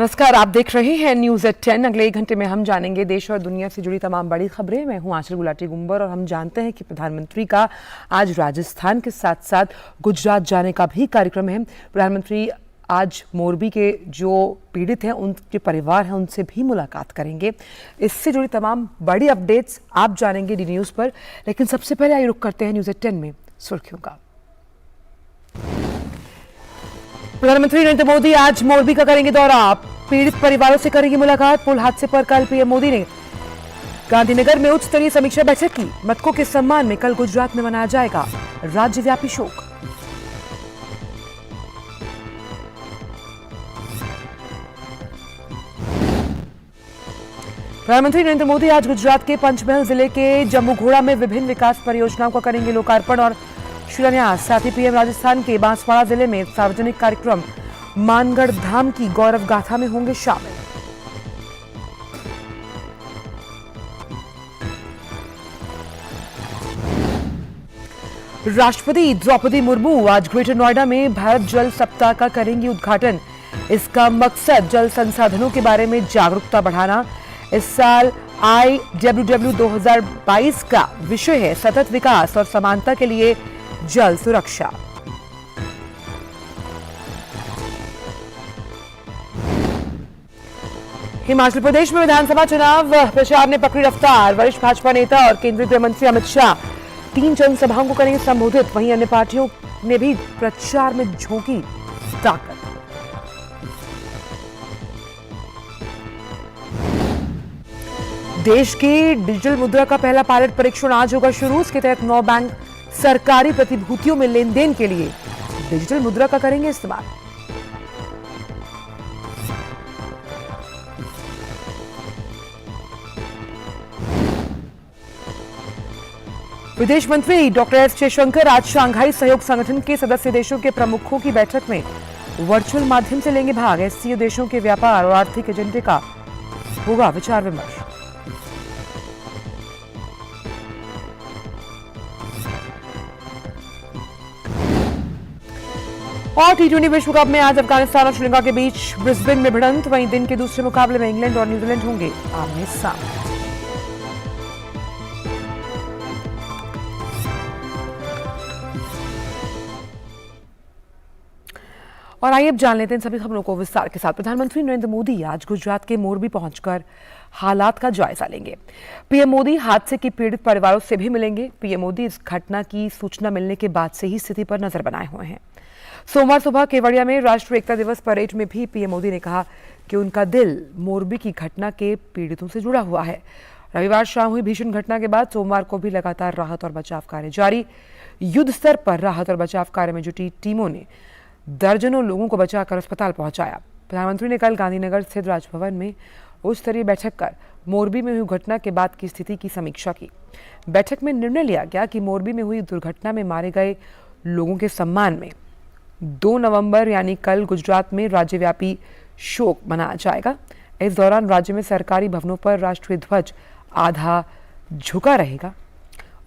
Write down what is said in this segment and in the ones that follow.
नमस्कार, आप देख रहे हैं न्यूज़ एट 10। अगले 1 घंटे में हम जानेंगे देश और दुनिया से जुड़ी तमाम बड़ी खबरें। मैं हूं आंचल गुलाटी गुंबर और हम जानते हैं कि प्रधानमंत्री का आज राजस्थान के साथ साथ गुजरात जाने का भी कार्यक्रम है। प्रधानमंत्री आज मोरबी के जो पीड़ित हैं, उनके परिवार हैं, उनसे भी मुलाकात करेंगे। इससे जुड़ी तमाम बड़ी अपडेट्स आप जानेंगे डी न्यूज़ पर। लेकिन सबसे पहले आइए रुख करते हैं न्यूज़ एट 10 में सुर्खियों का। प्रधानमंत्री नरेंद्र मोदी आज मोरबी का करेंगे दौरा, पीड़ित परिवारों से करेंगे मुलाकात। पुल हादसे पर कल पीएम मोदी ने गांधीनगर में उच्च स्तरीय समीक्षा बैठक की। मृतकों के सम्मान में कल गुजरात में मनाया जाएगा राज्यव्यापी शोक। प्रधानमंत्री नरेंद्र मोदी आज गुजरात के पंचमहल जिले के जम्मू-घोड़ा में विभिन्न विकास परियोजनाओं का करेंगे लोकार्पण और शिलान्यास। साथ ही पीएम राजस्थान के बांसवाड़ा जिले में सार्वजनिक कार्यक्रम मानगढ़ धाम की गौरव गाथा में होंगे शामिल। राष्ट्रपति द्रौपदी मुर्मू आज ग्रेटर नोएडा में भारत जल सप्ताह का करेंगी उद्घाटन। इसका मकसद जल संसाधनों के बारे में जागरूकता बढ़ाना। इस साल IWW 2022 का विषय है सतत विकास और समानता के लिए जल सुरक्षा। हिमाचल प्रदेश में विधानसभा चुनाव प्रचार ने पकड़ी रफ्तार। वरिष्ठ भाजपा नेता और केंद्रीय गृह मंत्री अमित शाह 3 जनसभाओं को करेंगे संबोधित। वहीं अन्य पार्टियों ने भी प्रचार में झोंकी ताकत। देश की डिजिटल मुद्रा का पहला पायलट परीक्षण आज होगा शुरू। इसके तहत 9 बैंक सरकारी प्रतिभूतियों में लेन देन के लिए डिजिटल मुद्रा का करेंगे इस्तेमाल। विदेश मंत्री डॉक्टर एस जयशंकर आज शंघाई सहयोग संगठन के सदस्य देशों के प्रमुखों की बैठक में वर्चुअल माध्यम से लेंगे भाग। एससीओ देशों के व्यापार और आर्थिक एजेंडे का होगा विचार विमर्श। और T20 विश्व कप में आज अफगानिस्तान और श्रीलंका के बीच ब्रिस्बेन में भिड़ंत। वहीं दिन के दूसरे मुकाबले में इंग्लैंड और न्यूजीलैंड होंगे आमने सामने। और आइए अब जान लेते हैं सभी खबरों को विस्तार के साथ। प्रधानमंत्री नरेंद्र मोदी आज गुजरात के मोरबी पहुंचकर हालात का जायजा लेंगे। पीएम मोदी हादसे के पीड़ित परिवारों से भी मिलेंगे। पीएम मोदी इस घटना की सूचना मिलने के बाद से ही स्थिति पर नजर बनाए हुए हैं। सोमवार सुबह केवड़िया में राष्ट्रीय एकता दिवस परेड में भी पीएम मोदी ने कहा कि उनका दिल मोरबी की घटना के पीड़ितों से जुड़ा हुआ है। रविवार शाम हुई भीषण घटना के बाद सोमवार को भी लगातार राहत और बचाव कार्य जारी। युद्ध स्तर पर राहत और बचाव कार्य में जुटी टीमों ने दर्जनों लोगों को बचाकर अस्पताल पहुंचाया। प्रधानमंत्री ने कल गांधीनगर स्थित राजभवन में उच्च स्तरीय बैठक कर मोरबी में हुई घटना के बाद की स्थिति की समीक्षा की। बैठक में निर्णय लिया गया कि मोरबी में हुई दुर्घटना में मारे गए लोगों के सम्मान में 2 नवंबर यानी कल गुजरात में राज्यव्यापी शोक मनाया जाएगा। इस दौरान राज्य में सरकारी भवनों पर राष्ट्रीय ध्वज आधा झुका रहेगा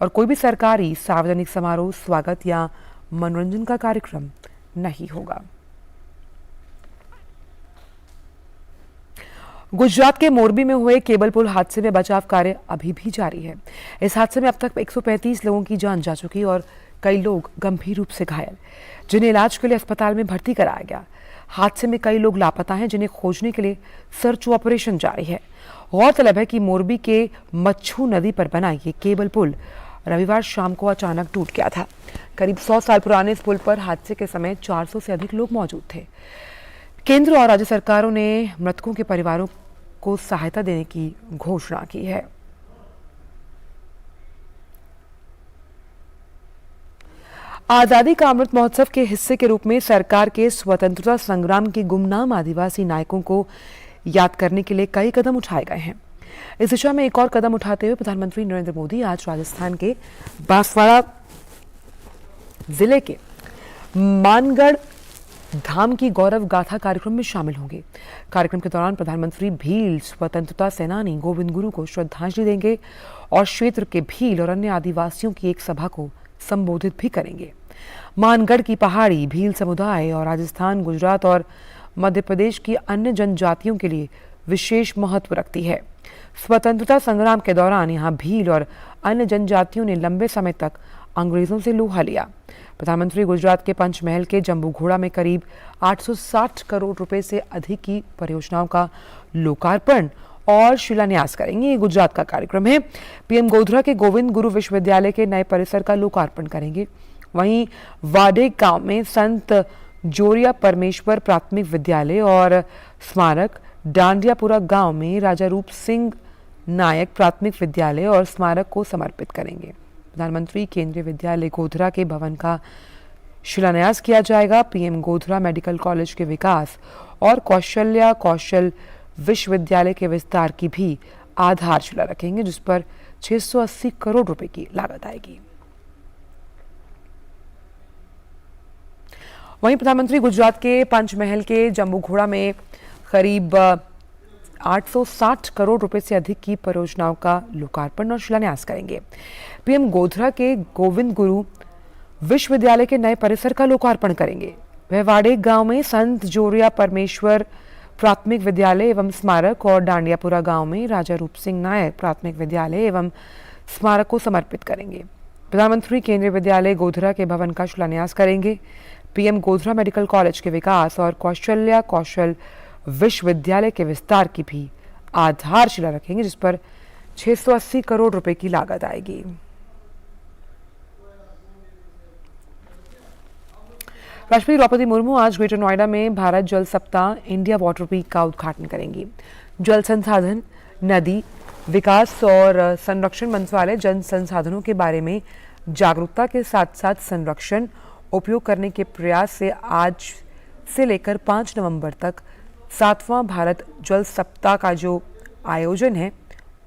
और कोई भी सरकारी सार्वजनिक समारोह, स्वागत या मनोरंजन का कार्यक्रम नहीं होगा। गुजरात के मोरबी में हुए केबल पुल हादसे में बचाव कार्य अभी भी जारी है। इस हादसे में अब तक 135 लोगों की जान जा चुकी और कई लोग गंभीर रूप से घायल, जिन्हें इलाज के लिए अस्पताल में भर्ती कराया गया। हादसे में कई लोग लापता हैं, जिन्हें खोजने के लिए सर्च ऑपरेशन जारी है। गौरतलब है कि मोरबी के मच्छू नदी पर बना ये केबल पुल रविवार शाम को अचानक टूट गया था। करीब 100 साल पुराने इस पुल पर हादसे के समय 400 से अधिक लोग मौजूद थे। केंद्र और राज्य सरकारों ने मृतकों के परिवारों को सहायता देने की घोषणा की है। आजादी का अमृत महोत्सव के हिस्से के रूप में सरकार के स्वतंत्रता संग्राम के गुमनाम आदिवासी नायकों को याद करने के लिए कई कदम उठाए गए हैं। इस दिशा में एक और कदम उठाते हुए प्रधानमंत्री नरेंद्र मोदी आज राजस्थान के बांसवाड़ा जिले के मानगढ़ धाम की गौरव गाथा कार्यक्रम में शामिल होंगे। कार्यक्रम के दौरान प्रधानमंत्री भील स्वतंत्रता सेनानी गोविंद गुरु को श्रद्धांजलि देंगे और क्षेत्र के भील और अन्य आदिवासियों की एक सभा को संबोधित भी करेंगे। मानगढ़ की पहाड़ी भील समुदाय और राजस्थान, गुजरात और मध्य प्रदेश की अन्य जनजातियों के लिए विशेष महत्व रखती है। स्वतंत्रता संग्राम के दौरान यहाँ भील और अन्य जनजातियों ने लंबे समय तक अंग्रेजों से लोहा लिया। प्रधानमंत्री गुजरात के पंचमहल के जम्बूघोड़ा में करीब 860 करोड़ रुपए से अधिक की परियोजनाओं का लोकार्पण और शिलान्यास करेंगे। ये गुजरात का कार्यक्रम है। पीएम गोधरा के गोविंद गुरु विश्वविद्यालय के नए परिसर का लोकार्पण करेंगे। वहीं वाडेक गांव में संत जोरिया परमेश्वर प्राथमिक विद्यालय और स्मारक, डांडियापुरा गांव में राजा रूप सिंह नायक प्राथमिक विद्यालय और स्मारक को समर्पित करेंगे। प्रधानमंत्री केंद्रीय विद्यालय गोधरा के भवन का शिलान्यास किया जाएगा। पीएम गोधरा मेडिकल कॉलेज के विकास और कौशल विश्वविद्यालय के विस्तार की भी आधारशिला रखेंगे, जिस पर 680 करोड़ रुपए की लागत आएगी। वहीं प्रधानमंत्री गुजरात के पंचमहल के जम्बूघोड़ा में करीब 860 करोड़ रुपए से अधिक की परियोजनाओं का लोकार्पण और शिलान्यास करेंगे। पीएम गोधरा के गोविंद गुरु विश्वविद्यालय के नए परिसर का लोकार्पण करेंगे। वह वाडेक गांव में संत जोरिया परमेश्वर प्राथमिक विद्यालय एवं स्मारक और डांडियापुरा गांव में राजा रूप सिंह नायक प्राथमिक विद्यालय एवं स्मारक को समर्पित करेंगे। प्रधानमंत्री केंद्रीय विद्यालय गोधरा के भवन का शिलान्यास करेंगे। पीएम गोधरा मेडिकल कॉलेज के विकास और कौशल विश्वविद्यालय के विस्तार की भी आधारशिला रखेंगे, जिस पर 680 करोड़ रुपए की लागत आएगी। राष्ट्रपति द्रौपदी मुर्मू आज ग्रेटर नोएडा में भारत जल सप्ताह इंडिया वाटर वीक का उद्घाटन करेंगी। जल संसाधन, नदी विकास और संरक्षण मंत्रालय जल संसाधनों के बारे में जागरूकता के साथ साथ संरक्षण, उपयोग करने के प्रयास से आज से लेकर 5 नवंबर तक 7वां भारत जल सप्ताह का जो आयोजन है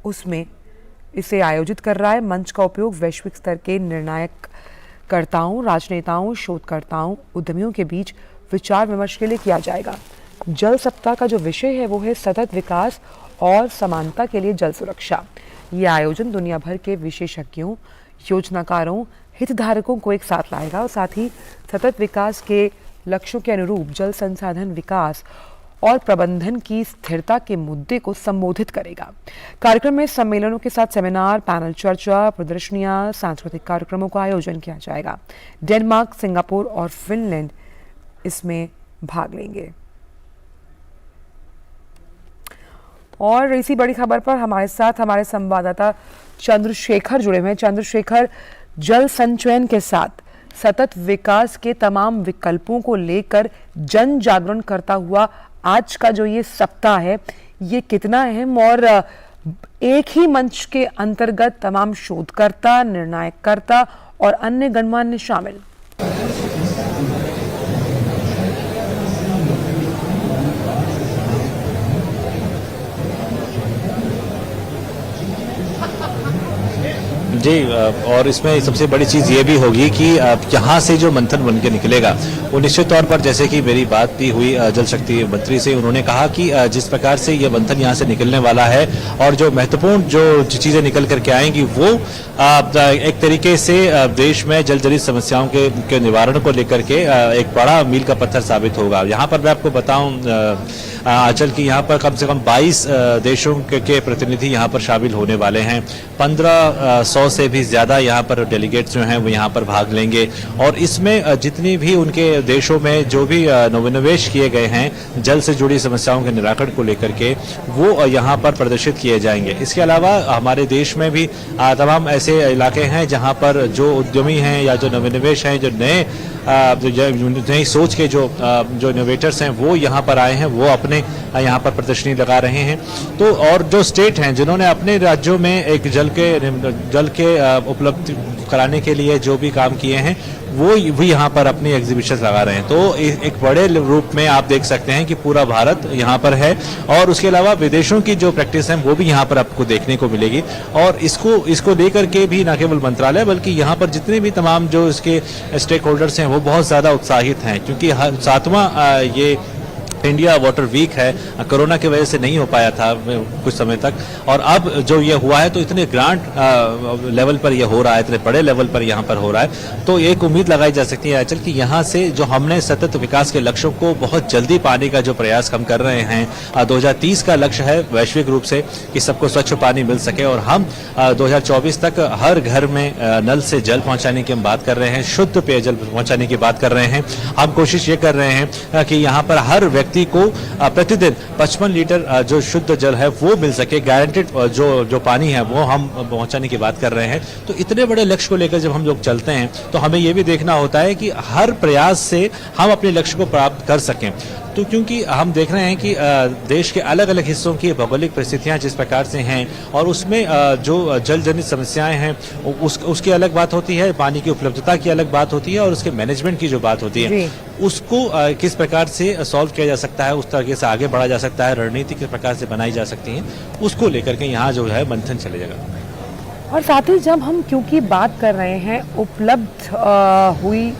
उसमें इसे आयोजित कर रहा है। मंच का उपयोग वैश्विक स्तर के निर्णायककर्ताओं, राजनेताओं, शोधकर्ताओं, उद्यमियों के बीच विचार विमर्श के लिए किया जाएगा। जल सप्ताह का जो विषय है वो है सतत विकास और समानता के लिए जल सुरक्षा। ये आयोजन दुनिया भर के विशेषज्ञों, योजनाकारों, हितधारकों को एक साथ लाएगा और साथ ही सतत विकास के लक्ष्यों के अनुरूप जल संसाधन विकास और प्रबंधन की स्थिरता के मुद्दे को संबोधित करेगा। कार्यक्रम में सम्मेलनों के साथ सेमिनार, पैनल चर्चा, प्रदर्शनियां, सांस्कृतिक कार्यक्रमों का आयोजन किया जाएगा। डेनमार्क, सिंगापुर और फिनलैंड इसमें भाग लेंगे। और इसी बड़ी खबर पर हमारे साथ हमारे संवाददाता चंद्रशेखर जुड़े हुए हैं। चंद्रशेखर, जल संचयन के साथ सतत विकास के तमाम विकल्पों को लेकर जन जागरण करता हुआ आज का जो ये सप्ताह है, ये कितना अहम और एक ही मंच के अंतर्गत तमाम शोधकर्ता, निर्णायककर्ता और अन्य गणमान्य शामिल? जी, और इसमें सबसे बड़ी चीज़ ये भी होगी कि यहाँ से जो मंथन बन के निकलेगा वो निश्चित तौर पर, जैसे कि मेरी बात भी हुई जल शक्ति मंत्री से, उन्होंने कहा कि जिस प्रकार से ये मंथन यहाँ से निकलने वाला है और जो महत्वपूर्ण जो चीज़ें निकल करके आएंगी वो एक तरीके से देश में जल जनित समस्याओं के निवारण को लेकर के एक बड़ा मील का पत्थर साबित होगा। यहाँ पर मैं आपको बताऊँ आंचल की यहाँ पर कम से कम 22 देशों के प्रतिनिधि यहाँ पर शामिल होने वाले हैं। 1500 से भी ज़्यादा यहाँ पर डेलीगेट्स जो हैं वो यहाँ पर भाग लेंगे और इसमें जितनी भी उनके देशों में जो भी नवोन्वेष किए गए हैं जल से जुड़ी समस्याओं के निराकरण को लेकर के वो यहाँ पर प्रदर्शित किए जाएंगे। इसके अलावा हमारे देश में भी तमाम ऐसे इलाके हैं जहाँ पर जो उद्यमी हैं या जो नवोन्वेष हैं, जो नई सोच के जो इनोवेटर्स हैं वो यहाँ पर आए हैं, वो अपने यहाँ पर प्रदर्शनी लगा रहे हैं। तो और जो स्टेट हैं जिन्होंने अपने राज्यों में एक जल के उपलब्ध कराने के लिए जो भी काम किए हैं वो भी यहाँ पर अपनी एग्जीबिशन लगा रहे हैं। तो एक बड़े रूप में आप देख सकते हैं कि पूरा भारत यहाँ पर है और उसके अलावा विदेशों की जो प्रैक्टिस है वो भी यहाँ पर आपको देखने को मिलेगी। और इसको लेकर के भी न केवल मंत्रालय बल्कि यहाँ पर जितने भी तमाम जो इसके स्टेक होल्डर्स हैं वो बहुत ज़्यादा उत्साहित हैं, क्योंकि 7वां ये इंडिया वाटर वीक है, कोरोना की वजह से नहीं हो पाया था कुछ समय तक, और अब जो ये हुआ है तो इतने ग्रांड लेवल पर ये हो रहा है, इतने बड़े लेवल पर यहाँ पर हो रहा है, तो एक उम्मीद लगाई जा सकती है आंचल कि यहाँ से जो हमने सतत विकास के लक्ष्यों को बहुत जल्दी पाने का जो प्रयास हम कर रहे हैं, 2030 का लक्ष्य है वैश्विक रूप से कि सबको स्वच्छ पानी मिल सके, और हम 2024 तक हर घर में नल से जल पहुंचाने की हम बात कर रहे हैं, शुद्ध पेयजल पहुंचाने की बात कर रहे हैं। हम कोशिश ये कर रहे हैं कि यहाँ पर हर व्यक्ति को प्रतिदिन 55 लीटर जो शुद्ध जल है वो मिल सके, गारंटेड जो पानी है वो हम पहुंचाने की बात कर रहे हैं। तो इतने बड़े लक्ष्य को लेकर जब हम लोग चलते हैं तो हमें ये भी देखना होता है कि हर प्रयास से हम अपने लक्ष्य को प्राप्त कर सकें। तो क्योंकि हम देख रहे हैं कि देश के अलग अलग हिस्सों की भौगोलिक परिस्थितियां जिस प्रकार से हैं, और उसमें जो जल जनित समस्याएं हैं उसकी अलग बात होती है, पानी की उपलब्धता की अलग बात होती है, और उसके मैनेजमेंट की जो बात होती है उसको किस प्रकार से सॉल्व किया जा सकता है, उस तरीके से आगे बढ़ा जा सकता है, रणनीति किस प्रकार से बनाई जा सकती है, उसको लेकर के यहाँ जो है मंथन चलेगा। और साथ ही जब हम क्योंकि बात कर रहे हैं उपलब्ध हुई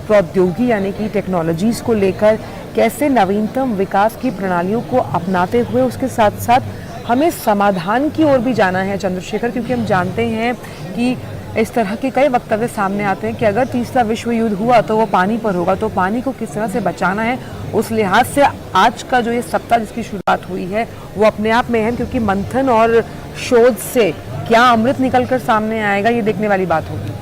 प्रौद्योगिकी यानी कि टेक्नोलॉजीज को लेकर, कैसे नवीनतम विकास की प्रणालियों को अपनाते हुए उसके साथ साथ हमें समाधान की ओर भी जाना है चंद्रशेखर, क्योंकि हम जानते हैं कि इस तरह के कई वक्तव्य सामने आते हैं कि अगर तीसरा विश्व युद्ध हुआ तो वो पानी पर होगा, तो पानी को किस तरह से बचाना है, उस लिहाज से आज का जो ये सप्ताह जिसकी शुरुआत हुई है वो अपने आप में है, क्योंकि मंथन और शोध से क्या अमृत निकलकर सामने आएगा ये देखने वाली बात होगी।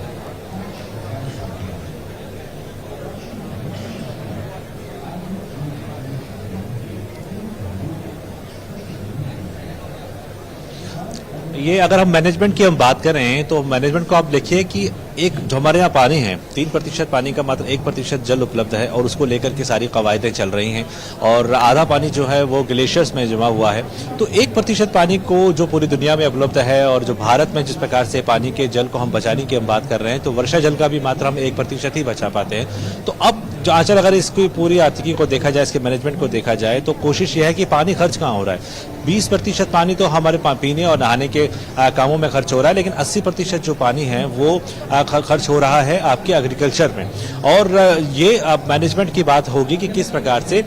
ये अगर हम मैनेजमेंट की हम बात कर रहे हैं तो मैनेजमेंट को आप देखिए कि एक जो हमारे यहाँ पानी है 3% पानी का मात्र 1% जल उपलब्ध है, और उसको लेकर के सारी कवायदें चल रही हैं, और आधा पानी जो है वो ग्लेशियर्स में जमा हुआ है। तो 1% पानी को जो पूरी दुनिया में उपलब्ध है, और जो भारत में जिस प्रकार से पानी के जल को हम बचाने की हम बात कर रहे हैं, तो वर्षा जल का भी मात्र हम 1% ही बचा पाते हैं। तो अब जो आंचल अगर इसकी पूरी आर्थिकी को देखा जाए, इसके मैनेजमेंट को देखा जाए, तो कोशिश यह है कि पानी खर्च कहाँ हो रहा है। 20% पानी तो हमारे पीने और नहाने के कामों में खर्च हो रहा है, लेकिन 80% जो पानी है वो खर्च हो रहा है आपके एग्रीकल्चर में, और ये मैनेजमेंट की बात होगी कि किस प्रकार से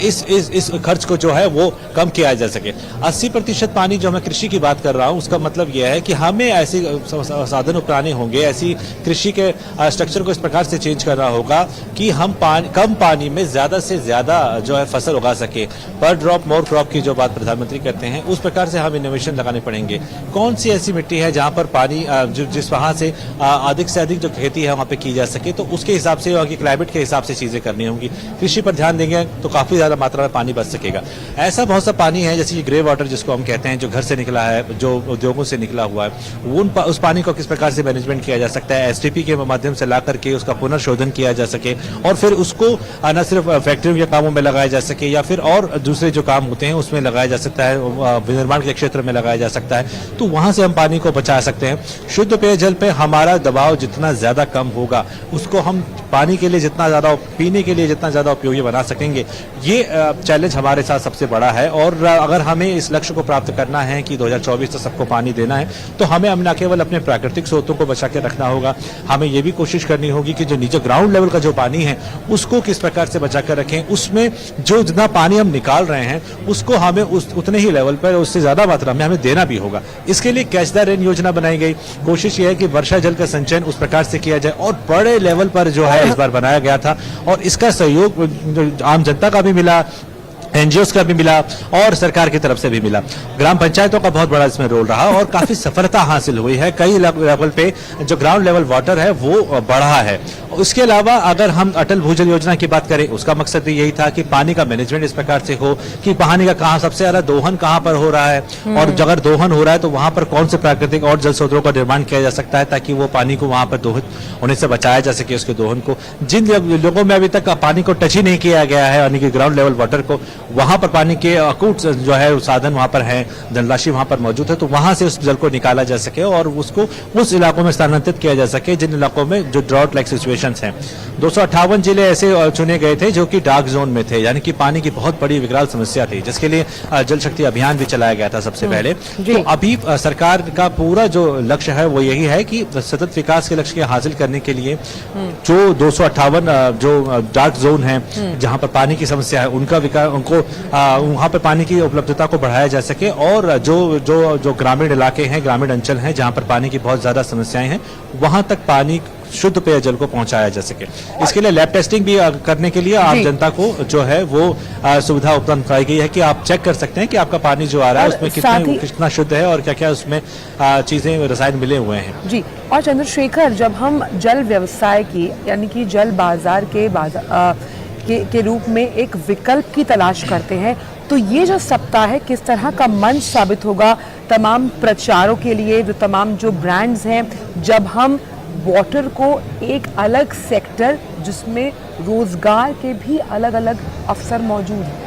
इस खर्च को जो है वो कम किया जा सके। 80% पानी जो मैं कृषि की बात कर रहा हूँ, उसका मतलब यह है कि हमें ऐसे साधन अपनाने होंगे, ऐसी कृषि के स्ट्रक्चर को इस प्रकार से चेंज करना होगा कि हम कम पानी में ज्यादा से ज्यादा जो है फसल उगा सके। पर ड्रॉप मोर क्रॉप की जो बात प्रधानमंत्री कहते हैं, उस प्रकार से हम इनोवेशन लगाने पड़ेंगे। कौन सी ऐसी मिट्टी है जहां पर पानी जिस वहां से अधिक से अधिक जो खेती है वहां पे की जा सके, तो उसके हिसाब से वहां की क्लाइमेट के हिसाब से चीजें करनी होंगी। कृषि पर ध्यान देंगे तो काफी ज्यादा मात्रा में पानी बच सकेगा। ऐसा बहुत सा पानी है जैसे ग्रे वाटर जिसको हम कहते हैं, जो घर से निकला है, जो उद्योगों से निकला हुआ है, उस पानी को किस प्रकार से मैनेजमेंट किया जा सकता है, एसटीपी के माध्यम से ला करके उसका पुनर्शोधन किया जा सके, और फिर उसको न सिर्फ फैक्ट्रियों के कामों में लगाया जा सके, या फिर और दूसरे जो काम होते हैं उसमें लगाया जा सकता है, विनिर्माण के क्षेत्र में लगाया जा सकता है। तो वहां से हम पानी को बचा सकते हैं। शुद्ध पेयजल पे हमारा दबाव जितना ज्यादा कम होगा, उसको हम पानी के लिए जितना ज्यादा, पीने के लिए जितना ज्यादा उपयोगी बना सकेंगे, ये चैलेंज हमारे साथ सबसे बड़ा है। और अगर हमें इस लक्ष्य को प्राप्त करना है कि 2024 तक सबको पानी देना है, तो हमें न केवल अपने प्राकृतिक स्रोतों को बचा के रखना होगा, हमें ये भी कोशिश करनी होगी कि जो नीचे ग्राउंड लेवल का जो पानी है उसको किस प्रकार से बचा कर रखें। उसमें जो जितना पानी हम निकाल रहे हैं उसको हमें उतने ही लेवल पर, उससे ज्यादा मात्रा में हमें देना भी होगा। इसके लिए कैच द रेन योजना बनाई गई। कोशिश यह है कि वर्षा जल का संचयन उस प्रकार से किया जाए, और बड़े लेवल पर जो है इस बार बनाया गया था, और इसका सहयोग आम जनता का भी मिला, एनजीओस का भी मिला, और सरकार की तरफ से भी मिला। ग्राम पंचायतों का बहुत बड़ा इसमें रोल रहा, और काफी सफलता हासिल हुई है। कई लेवल पे जो ग्राउंड लेवल वाटर है वो बढ़ा है। उसके अलावा अगर हम अटल भूजल योजना की बात करें, उसका मकसद भी यही था कि पानी का मैनेजमेंट इस प्रकार से हो कि पानी का कहाँ सबसे ज्यादा दोहन कहाँ पर हो रहा है, और अगर दोहन हो रहा है तो वहां पर कौन से प्राकृतिक और जल स्रोतों का निर्माण किया जा सकता है, ताकि वो पानी को वहां पर दोहित होने से बचाया जा सके, उसके दोहन को। जिन लोगों में अभी तक पानी को टच ही नहीं किया गया है, यानी कि ग्राउंड लेवल वाटर को, वहां पर पानी के अकूट जो है साधन वहां पर है, धनराशि वहां पर मौजूद है, तो वहां से उस जल को निकाला जा सके और उसको उस इलाकों में स्थानांतरित किया जा सके जिन इलाकों में जो ड्रॉट लाइक सिचुएशंस हैं। 258 जिले ऐसे चुने गए थे जो कि डार्क जोन में थे, यानी कि पानी की बहुत बड़ी विकराल समस्या थी, जिसके लिए जल शक्ति अभियान भी चलाया गया था सबसे पहले। तो अभी सरकार का पूरा जो लक्ष्य है वो यही है कि सतत विकास के लक्ष्य के हासिल करने के लिए जो 258 जो डार्क जोन है जहां पर पानी की समस्या है, उनको वहाँ पर पानी की उपलब्धता को बढ़ाया जा सके और जो ग्रामीण इलाके हैं, ग्रामीण अंचल हैं जहाँ पर पानी की बहुत ज़्यादा समस्याएं हैं, वहाँ तक पानी शुद्ध पेयजल को पहुंचाया जा सके। इसके लिए लैब टेस्टिंग भी करने के लिए आम जनता को जो है वो सुविधा उपलब्ध कराई गई है कि आप चेक कर सकते हैं कि आपका पानी जो आ रहा है उसमें कितना शुद्ध है और क्या क्या उसमें चीजें, रसायन मिले हुए हैं। जी, और चंद्रशेखर, जब हम जल व्यवसाय की यानी कि जल बाजार के रूप में एक विकल्प की तलाश करते हैं, तो ये जो सप्ताह है किस तरह का मंच साबित होगा तमाम प्रचारों के लिए, जो तमाम जो ब्रांड्स हैं, जब हम वाटर को एक अलग सेक्टर जिसमें रोजगार के भी अलग अलग अवसर मौजूद हैं।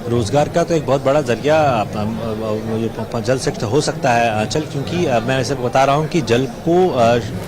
रोजगार का तो एक बहुत बड़ा जरिया जल से हो सकता है चल, क्योंकि मैं ऐसे बता रहा हूँ कि जल को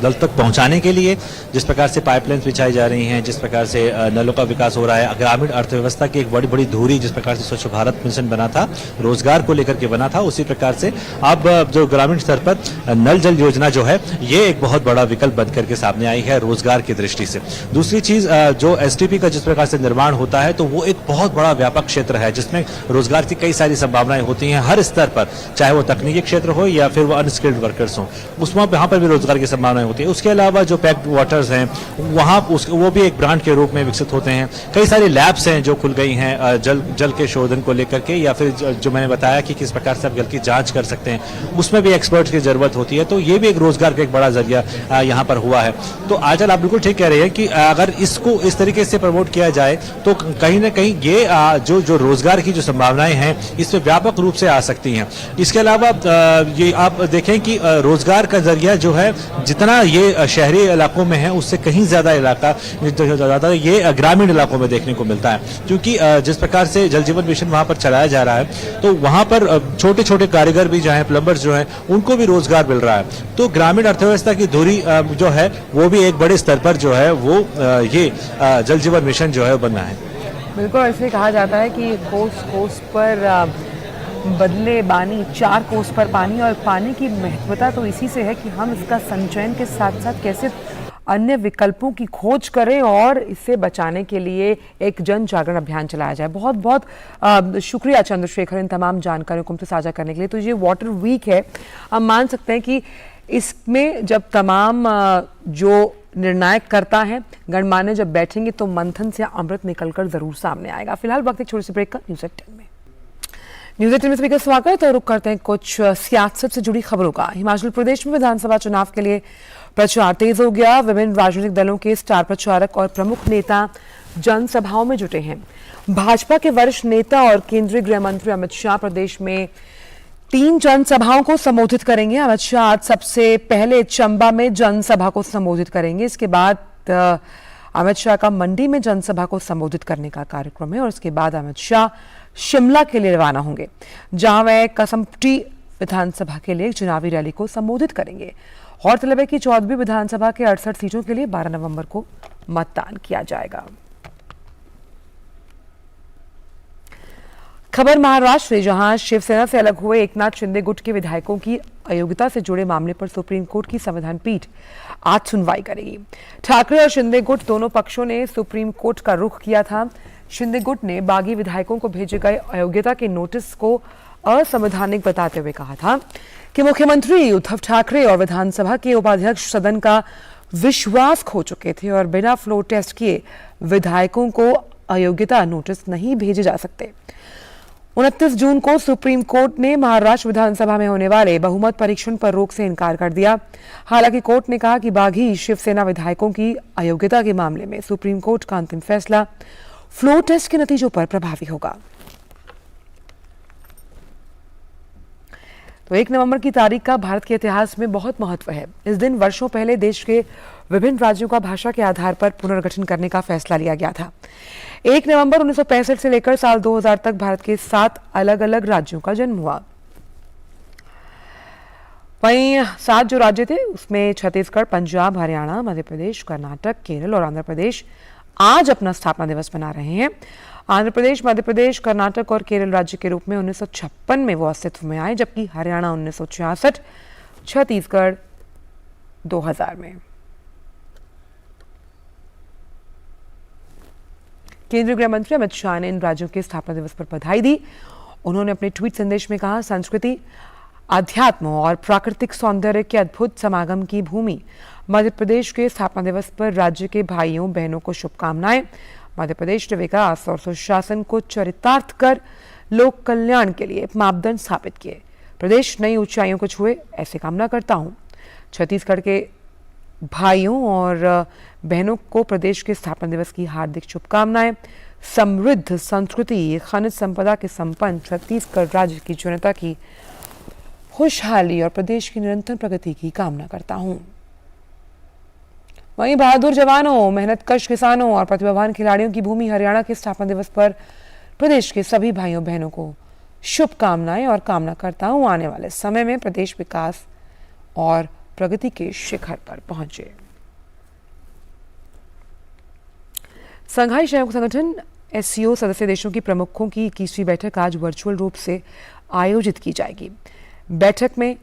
जल तक पहुँचाने के लिए जिस प्रकार से पाइपलाइंस बिछाई जा रही हैं, जिस प्रकार से नलों का विकास हो रहा है, ग्रामीण अर्थव्यवस्था की एक बड़ी बड़ी धुरी जिस प्रकार से स्वच्छ भारत मिशन बना था, रोजगार को लेकर के बना था, उसी प्रकार से अब जो ग्रामीण स्तर पर नल जल योजना जो है ये एक बहुत बड़ा विकल्प बन करके सामने आई है रोजगार की दृष्टि से। दूसरी चीज, जो एसटीपी का जिस प्रकार से निर्माण होता है तो वो एक बहुत बड़ा व्यापक क्षेत्र है जिसमें रोजगार की कई सारी संभावनाएं होती हैं हर स्तर पर, चाहे वो तकनीकी क्षेत्र हो या फिर वो अनस्किल्ड वर्कर्स हो, उसमें यहाँ पर भी रोजगार की संभावनाएं होती है। उसके अलावा जो पैक्ड वाटर्स हैं वहाँ वो भी एक ब्रांड के रूप में विकसित होते हैं। कई सारी लैब्स हैं जो खुल गई हैं जल के शोधन को लेकर के, या फिर जो मैंने बताया कि किस प्रकार से आप जल की जांच कर सकते हैं, उसमें भी एक्सपर्ट्स की जरूरत होती है। तो ये भी एक रोजगार का एक बड़ा जरिया यहाँ पर हुआ है। तो आजकल आप बिल्कुल ठीक कह रहे हैं कि अगर इसको इस तरीके से प्रमोट किया जाए तो कहीं ना कहीं ये जो रोजगार की जो संभावनाएं हैं इसमें व्यापक रूप से आ सकती हैं। इसके अलावा ये आप देखें कि रोजगार का जरिया जो है जितना ये शहरी इलाकों में है उससे कहीं ज्यादा ये ग्रामीण इलाकों में देखने को मिलता है, क्योंकि जिस प्रकार से जल जीवन मिशन वहां पर चलाया जा रहा है तो वहां पर छोटे छोटे कारीगर भी जो है, प्लम्बर्स जो है, उनको भी रोजगार मिल रहा है। तो ग्रामीण अर्थव्यवस्था की धुरी जो है वो भी एक बड़े स्तर पर जो है वो ये जल जीवन मिशन जो है बना है। बिल्कुल, ऐसे कहा जाता है कि कोस कोस पर बदले बानी, 4 कोस पर पानी, और पानी की महत्वता तो इसी से है कि हम इसका संचयन के साथ साथ कैसे अन्य विकल्पों की खोज करें और इससे बचाने के लिए एक जन जागरण अभियान चलाया जाए। बहुत बहुत शुक्रिया चंद्रशेखर इन तमाम जानकारियों को हमसे साझा करने के लिए। तो ये वाटर वीक है, हम मान सकते हैं कि इसमें जब तमाम जो निर्णायक करता है, गणमान्य जब बैठेंगे तो मंथन से अमृत निकलकर जरूर सामने आएगा। फिलहाल वक्त एक छोटी सी ब्रेक का। न्यूज़ 18 में सभी का स्वागत और रुक करते हैं कुछ सियासत से जुड़ी खबरों का। हिमाचल प्रदेश में विधानसभा चुनाव के लिए प्रचार तेज हो गया। विभिन्न राजनीतिक दलों के स्टार प्रचारक और प्रमुख नेता जनसभाओं में जुटे हैं। भाजपा के वरिष्ठ नेता और केंद्रीय गृह मंत्री अमित शाह प्रदेश में 3 जनसभाओं को संबोधित करेंगे। अमित शाह आज सबसे पहले चंबा में जनसभा को संबोधित करेंगे। इसके बाद अमित शाह का मंडी में जनसभा को संबोधित करने का कार्यक्रम है और इसके बाद अमित शाह शिमला के लिए रवाना होंगे, जहां वह कसुम्पटी विधानसभा के लिए चुनावी रैली को संबोधित करेंगे। गौरतलब है कि 14वीं विधानसभा के 68 सीटों के लिए 12 नवंबर को मतदान किया जाएगा। खबर महाराष्ट्र से, जहां शिवसेना से अलग हुए एकनाथ शिंदे गुट के विधायकों की अयोग्यता से जुड़े मामले पर सुप्रीम कोर्ट की संविधान पीठ आज सुनवाई करेगी। ठाकरे और शिंदे गुट दोनों पक्षों ने सुप्रीम कोर्ट का रुख किया था। शिंदे गुट ने बागी विधायकों को भेजे गए अयोग्यता के नोटिस को असंवैधानिक बताते हुए कहा था कि मुख्यमंत्री उद्धव ठाकरे और विधानसभा के उपाध्यक्ष सदन का विश्वास खो चुके थे और बिना फ्लोर टेस्ट किए विधायकों को अयोग्यता नोटिस नहीं भेजे जा सकते। 29 जून को सुप्रीम कोर्ट ने महाराष्ट्र विधानसभा में होने वाले बहुमत परीक्षण पर रोक से इनकार कर दिया। हालांकि कोर्ट ने कहा कि बागी शिवसेना विधायकों की अयोग्यता के मामले में सुप्रीम कोर्ट का अंतिम फैसला फ्लोर टेस्ट के नतीजों पर प्रभावी होगा। तो 1 नवंबर की तारीख का भारत के इतिहास में बहुत महत्व है। इस दिन वर्षों पहले देश के विभिन्न राज्यों का भाषा के आधार पर पुनर्गठन करने का फैसला लिया गया था। 1 नवंबर 1965 से लेकर साल 2000 तक भारत के 7 अलग अलग राज्यों का जन्म हुआ। वहीं 7 जो राज्य थे उसमें छत्तीसगढ़, पंजाब, हरियाणा, मध्य प्रदेश, कर्नाटक, केरल और आंध्र प्रदेश आज अपना स्थापना दिवस मना रहे हैं। आंध्र प्रदेश, मध्य प्रदेश, कर्नाटक और केरल राज्य के रूप में 1956 में वो अस्तित्व में आए, जबकि हरियाणा 1966, छत्तीसगढ़ 2000 में। केंद्रीय गृह मंत्री अमित शाह ने इन राज्यों के स्थापना दिवस पर बधाई दी। उन्होंने अपने ट्वीट संदेश में कहा, संस्कृति, अध्यात्म और प्राकृतिक सौंदर्य के अद्भुत समागम की भूमि मध्य प्रदेश के स्थापना दिवस पर राज्य के भाइयों बहनों को शुभकामनाएं। मध्य प्रदेश ने विकास और सुशासन को चरितार्थ कर लोक कल्याण के लिए मापदंड स्थापित किए। प्रदेश नई ऊंचाइयों को छुए, ऐसी कामना करता हूं। छत्तीसगढ़ के भाइयों और बहनों को प्रदेश के स्थापना दिवस की हार्दिक शुभकामनाएं। समृद्ध संस्कृति, खनिज संपदा के संपन्न छत्तीसगढ़ राज्य की जनता की खुशहाली और प्रदेश की निरंतर प्रगति की कामना करता हूं। वहीं बहादुर जवानों, मेहनतकश किसानों और प्रतिभावान खिलाड़ियों की भूमि हरियाणा के स्थापना दिवस पर प्रदेश के सभी भाइयों बहनों को शुभकामनाएं और कामना करता हूं आने वाले समय में प्रदेश विकास और प्रगति के शिखर पर पहुंचे। संघाई सहयोग संगठन एससीओ सदस्य देशों की प्रमुखों की 21वीं बैठक आज वर्चुअल रूप से आयोजित की जाएगी। बैठक में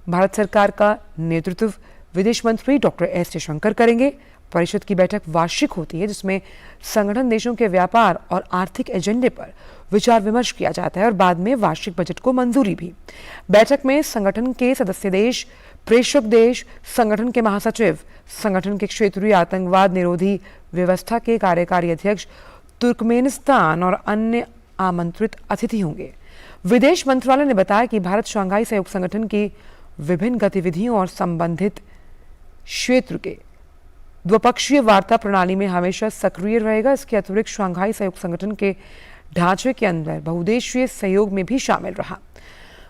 भारत सरकार का नेतृत्व विदेश मंत्री डॉक्टर एस जयशंकर करेंगे। परिषद की बैठक वार्षिक होती है, जिसमें संगठन देशों के व्यापार और आर्थिक एजेंडे पर विचार विमर्श किया जाता है और बाद में वार्षिक बजट को मंजूरी भी। बैठक में संगठन के सदस्य देश, प्रेषक देश, संगठन के महासचिव, संगठन के क्षेत्रीय आतंकवाद निरोधी व्यवस्था के कार्यकारी अध्यक्ष, तुर्कमेनिस्तान और अन्य आमंत्रित अतिथि होंगे। विदेश मंत्रालय ने बताया कि भारत शंघाई सहयोग संगठन की विभिन्न गतिविधियों और संबंधित क्षेत्र के द्विपक्षीय वार्ता प्रणाली में हमेशा सक्रिय रहेगा। इसके अतिरिक्त शंघाई सहयोग संगठन के ढांचे के अंदर बहुदेशीय सहयोग में भी शामिल रहा।